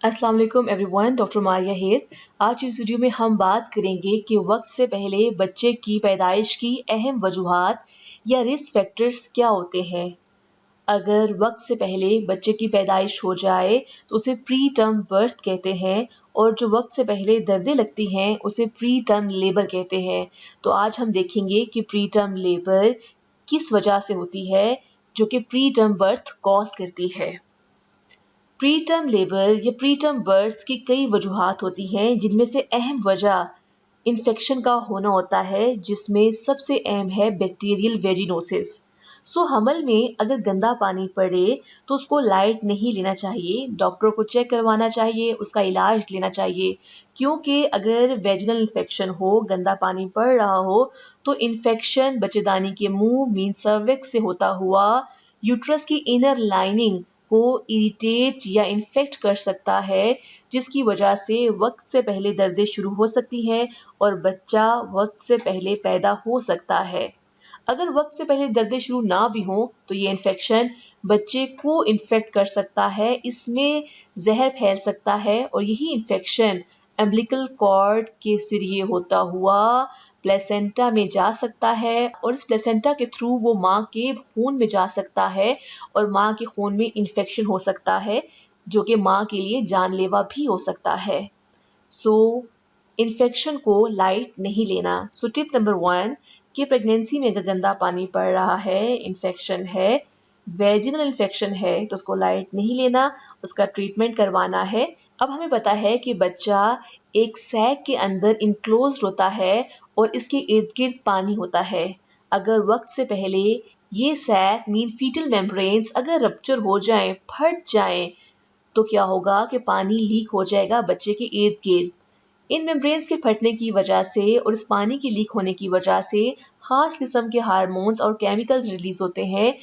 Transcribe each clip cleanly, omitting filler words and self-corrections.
अस्सलाम वालेकुम everyone, doctor Maria hair. आज इस वीडियो में हम बात करेंगे कि वक्त से पहले बच्चे की पैदाइश की अहम वजूहात या रिस्क फैक्टर्स क्या होते हैं। अगर वक्त से पहले बच्चे की पैदाइश हो जाए तो उसे प्री टर्म बर्थ कहते हैं, और जो वक्त से पहले दर्दें लगती हैं उसे प्री टर्म लेबर कहते हैं। तो आज हम देखेंगे कि प्री टर्म लेबर किस वजह से होती है, जो कि प्री टर्म बर्थ कॉज करती है। प्री टर्म लेबर या प्री टर्म बर्थ की कई वजूहात होती हैं, जिनमें से अहम वजह इन्फेक्शन का होना होता है, जिसमें सबसे अहम है बैक्टीरियल वेजिनोसिस। हमल में अगर गंदा पानी पड़े तो उसको लाइट नहीं लेना चाहिए, डॉक्टर को चेक करवाना चाहिए, उसका इलाज लेना चाहिए। क्योंकि अगर वेजिनल इन्फेक्शन हो, गंदा पानी पड़ रहा हो, तो इन्फेक्शन बच्चेदानी के मुंह मीन सर्विक्स से होता हुआ यूट्रस की इनर लाइनिंग को इरिटेट या इन्फेक्ट कर सकता है, जिसकी वजह से वक्त से पहले दर्दें शुरू हो सकती हैं और बच्चा वक्त से पहले पैदा हो सकता है। अगर वक्त से पहले दर्दें शुरू ना भी हों तो ये इन्फेक्शन बच्चे को इन्फेक्ट कर सकता है, इसमें जहर फैल सकता है और यही इन्फेक्शन एम्बिलिकल कॉर्ड के जरिए होता हुआ प्लेसेंटा में जा सकता है, और इस प्लेसेंटा के थ्रू वो माँ के खून में जा सकता है और माँ के खून में इन्फेक्शन हो सकता है, जो कि माँ के लिए जानलेवा भी हो सकता है। इन्फेक्शन को लाइट नहीं लेना। टिप नंबर 1 कि प्रेगनेंसी में अगर गंदा पानी पड़ रहा है, इन्फेक्शन है, वेजिनल इन्फेक्शन है, तो उसको लाइट नहीं लेना, उसका ट्रीटमेंट करवाना है। अब हमें पता है कि बच्चा एक सैक के अंदर इनक्लोज्ड होता है और इसके इर्द गिर्द पानी होता है। अगर वक्त से पहले ये सैक मीन फीटल मेम्ब्रेन्स अगर रप्चर हो जाएं, फट जाएं, तो क्या होगा कि पानी लीक हो जाएगा बच्चे के इर्द गिर्द। इन मेम्ब्रेन्स के फटने की वजह से और इस पानी की लीक होने की वजह से खास किस्म के हार्मोन्स और केमिकल्स रिलीज होते हैं,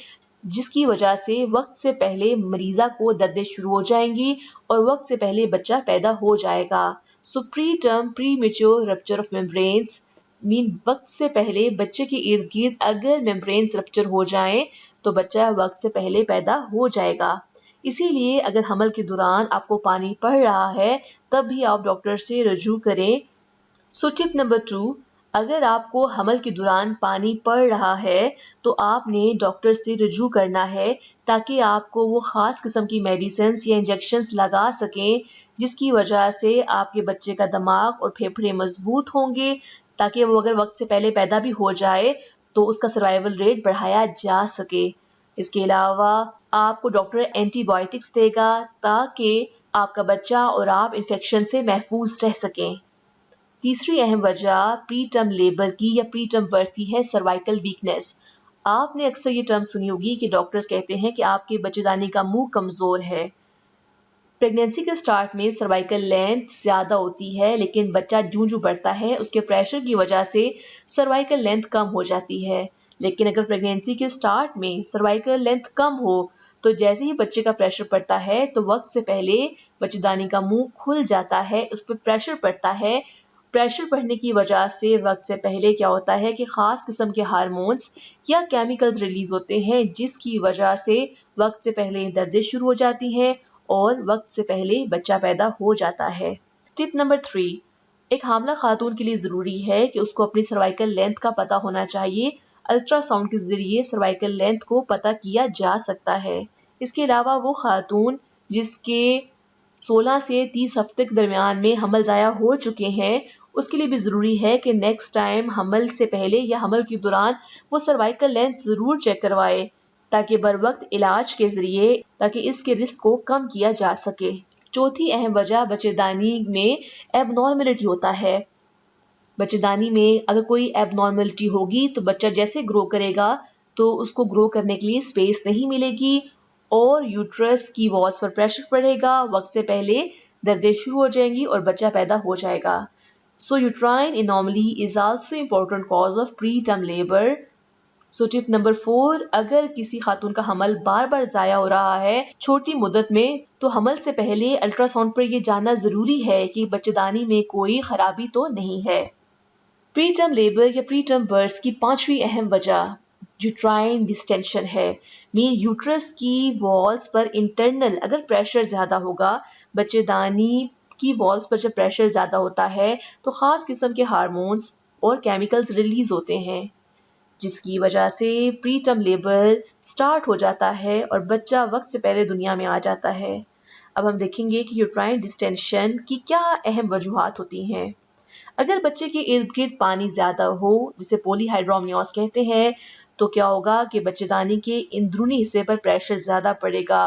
जिसकी वजह से वक्त से पहले मरीजा को दर्दें शुरू हो जाएंगी और वक्त से पहले बच्चा पैदा हो जाएगा। Pre term pre mature rupture of membranes mean वक्त से पहले बच्चे के इर्द गिर्द अगर मेम्ब्रेन्स रप्चर हो जाएं तो बच्चा वक्त से पहले पैदा हो जाएगा। इसीलिए अगर हमल के दौरान आपको पानी पड़ रहा है तब भी आप डॉक्टर से रजू करें। टिप नंबर 2, अगर आपको हमल के दौरान पानी पड़ रहा है तो आपने डॉक्टर से रजू करना है, ताकि आपको वो खास किस्म की मेडिसिन या इंजेक्शंस लगा सकें, जिसकी वजह से आपके बच्चे का दिमाग और फेफड़े मजबूत होंगे, ताकि वो अगर वक्त से पहले पैदा भी हो जाए तो उसका सर्वाइवल रेट बढ़ाया जा सके। इसके अलावा आपको डॉक्टर एंटीबायोटिक्स देगा ताकि आपका बच्चा और आप इन्फेक्शन से महफूज रह सकें। तीसरी अहम वजह प्री टर्म लेबर की या प्री टर्म बर्थ की है सर्वाइकल वीकनेस। आपने अक्सर ये टर्म सुनी होगी कि डॉक्टर्स कहते हैं कि आपके बच्चेदानी का मुंह कमजोर है। प्रेगनेंसी के स्टार्ट में सर्वाइकल लेंथ ज्यादा होती है, लेकिन बच्चा जूं जूं बढ़ता है उसके प्रेशर की वजह से सर्वाइकल लेंथ कम हो जाती है। लेकिन अगर प्रेगनेंसी के स्टार्ट में सर्वाइकल लेंथ कम हो तो जैसे ही बच्चे का प्रेशर पड़ता है तो वक्त से पहले बच्चेदानी का मुंह खुल जाता है, उस पर प्रेशर पड़ता है। प्रेशर बढ़ने की वजह से वक्त से पहले क्या होता है कि खास किस्म के हार्मोन्स या केमिकल्स रिलीज होते हैं, जिसकी वजह से वक्त से पहले दर्दें शुरू हो जाती हैं और वक्त से पहले बच्चा पैदा हो जाता है। टिप नंबर 3, एक हामला खातून के लिए ज़रूरी है कि उसको अपनी सर्वाइकल लेंथ का पता होना चाहिए। अल्ट्रासाउंड के ज़रिए सर्वाइकल लेंथ को पता किया जा सकता है। इसके अलावा वो खातून जिसके 16 से 30 हफ्ते के दरमियान में हमल ज़ाया हो चुके हैं, उसके लिए भी ज़रूरी है कि नेक्स्ट टाइम हमल से पहले या हमल के दौरान वो सर्वाइकल लेंथ ज़रूर चेक करवाए, ताकि बर वक्त इलाज के जरिए ताकि इसके रिस्क को कम किया जा सके। चौथी अहम वजह बच्चेदानी में एबनॉर्मेलिटी होता है। बच्चेदानी में अगर कोई एबनॉर्मेलिटी होगी तो बच्चा जैसे ग्रो करेगा तो उसको ग्रो करने के लिए स्पेस नहीं मिलेगी और यूट्रस की वॉल्स पर प्रेशर पड़ेगा, वक्त से पहले दर्दें शुरू हो जाएंगी और बच्चा पैदा हो जाएगा। Uterine anomaly is also important cause of pre term labour. Tip number 4, अगर किसी खातून का हमल बार बार जाया हो रहा है छोटी मुद्दत में, तो हमल से पहले अल्ट्रासाउंड पर यह जानना जरूरी है कि बच्चेदानी में कोई खराबी तो नहीं है। प्री टर्म लेबर या प्री टर्म बर्थ की पांचवी अहम वजह यूट्राइन डिस्टेंशन है। मीन यूट्रस की वॉल्स पर इंटरनल अगर प्रेशर ज्यादा होगा, بچے دانی کی والز پر جب پریشر زیادہ ہوتا ہے تو خاص قسم کے ہارمونز اور کیمیکلز ریلیز ہوتے ہیں، جس کی وجہ سے پری ٹرم لیبر سٹارٹ ہو جاتا ہے اور بچہ وقت سے پہلے دنیا میں آ جاتا ہے۔ اب ہم دیکھیں گے کہ یوٹرائن ڈسٹینشن کی کیا اہم وجوہات ہوتی ہیں۔ اگر بچے کے ارد گرد پانی زیادہ ہو، جسے پولی ہائیڈرومنیوز کہتے ہیں، تو کیا ہوگا کہ بچے دانی کے اندرونی حصے پر پریشر زیادہ پڑے گا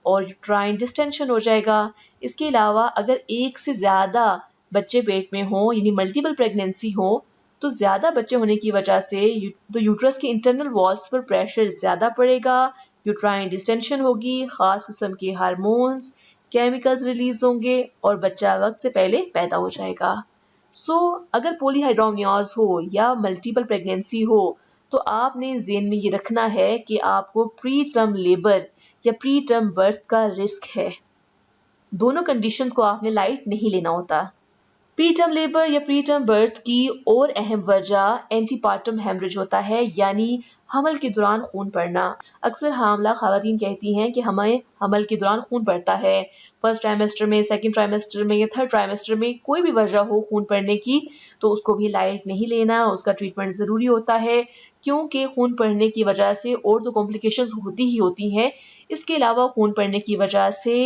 اور یوٹرائن ڈسٹینشن ہو جائے گا۔ اس کے علاوہ اگر ایک سے زیادہ بچے پیٹ میں ہوں، یعنی ملٹیپل پریگنینسی ہو، تو زیادہ بچے ہونے کی وجہ سے یوٹرس کے انٹرنل والز پر پریشر زیادہ پڑے گا، یوٹرائن ڈسٹینشن ہوگی، خاص قسم کے ہارمونز، کیمیکلز ریلیز ہوں گے اور بچہ وقت سے پہلے پیدا ہو جائے گا۔ اگر پولی ہائیڈرومنیوز ہو یا ملٹیپل پریگنینسی ہو تو آپ نے ذہن میں یہ رکھنا ہے کہ آپ کو پری ٹرم لیبر یا پری ٹرم برتھ کا رسک ہے۔ دونوں کنڈیشنز کو آپ نے لائٹ نہیں لینا ہوتا۔ پری ٹرم لیبر یا پری ٹرم برتھ کی اور اہم وجہ اینٹی پارٹم ہیمریج ہوتا ہے، یعنی حمل کے دوران خون پڑنا۔ اکثر حاملہ خواتین کہتی ہیں کہ ہمیں حمل کے دوران خون پڑتا ہے، فرسٹ ٹرائمیسٹر میں، سیکنڈ ٹرائمیسٹر میں یا تھرڈ ٹرائمیسٹر میں، کوئی بھی وجہ ہو خون پڑنے کی تو اس کو بھی لائٹ نہیں لینا، اس کا ٹریٹمنٹ ضروری ہوتا ہے، کیونکہ خون پڑنے کی وجہ سے اور تو کمپلیکیشنز ہوتی ہی ہوتی ہیں۔ اس کے علاوہ خون پڑنے کی وجہ سے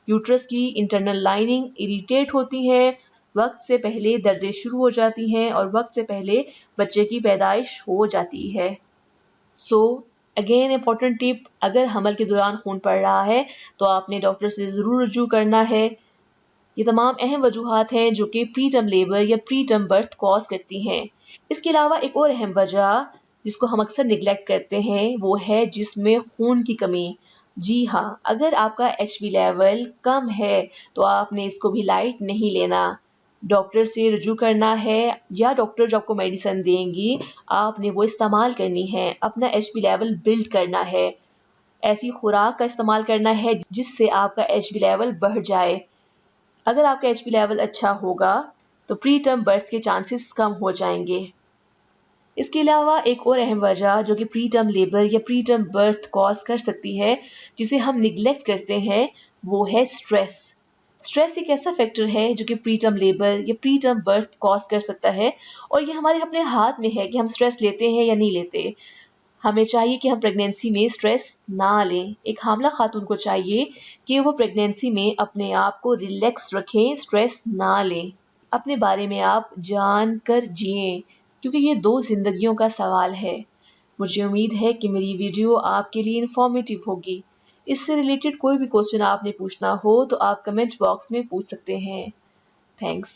یوٹرس کی انٹرنل لائننگ اریٹیٹ ہوتی ہے، وقت سے پہلے دردیں شروع ہو جاتی ہیں اور وقت سے پہلے بچے کی پیدائش ہو جاتی ہے۔ اگین امپورٹنٹ ٹپ، اگر حمل کے دوران خون پڑ رہا ہے تو آپ نے ڈاکٹر سے ضرور رجوع کرنا ہے۔ یہ تمام اہم وجوہات ہیں جو کہ پری ٹرم لیبر یا پری ٹرم برتھ کاز کرتی ہیں۔ اس کے علاوہ ایک اور اہم وجہ جس کو ہم اکثر نیگلیکٹ کرتے ہیں وہ ہے جسم میں خون کی کمی۔ جی ہاں، اگر آپ کا ایچ بی لیول کم ہے تو آپ نے اس کو بھی لائٹ نہیں لینا، ڈاکٹر سے رجوع کرنا ہے، یا ڈاکٹر جو آپ کو میڈیسن دیں گی آپ نے وہ استعمال کرنی ہے، اپنا ایچ بی لیول بلڈ کرنا ہے، ایسی خوراک کا استعمال کرنا ہے جس سے آپ کا ایچ بی لیول بڑھ جائے۔ اگر آپ کا ایچ بی لیول اچھا ہوگا تو پری ٹرم برتھ کے چانسز کم ہو جائیں گے۔ اس کے علاوہ ایک اور اہم وجہ جو کہ پری ٹرم لیبر یا پری ٹرم برتھ کاز کر سکتی ہے، جسے ہم نیگلیکٹ کرتے ہیں، وہ ہے سٹریس۔ سٹریس ایک ایسا فیکٹر ہے جو کہ پری ٹرم لیبر یا پری ٹرم برتھ کاز کر سکتا ہے، اور یہ ہمارے اپنے ہاتھ میں ہے کہ ہم سٹریس لیتے ہیں یا نہیں لیتے۔ ہمیں چاہیے کہ ہم پریگنینسی میں سٹریس نہ لیں۔ ایک حاملہ خاتون کو چاہیے کہ وہ پریگنینسی میں اپنے آپ کو ریلیکس رکھیں، سٹریس نہ لیں۔ اپنے بارے میں آپ جان کر جئیں، کیونکہ یہ 2 زندگیوں کا سوال ہے۔ مجھے امید ہے کہ میری ویڈیو آپ کے لیے انفارمیٹیو ہوگی۔ اس سے ریلیٹڈ کوئی بھی کوسچن آپ نے پوچھنا ہو تو آپ کمنٹ باکس میں پوچھ سکتے ہیں۔ تھینکس۔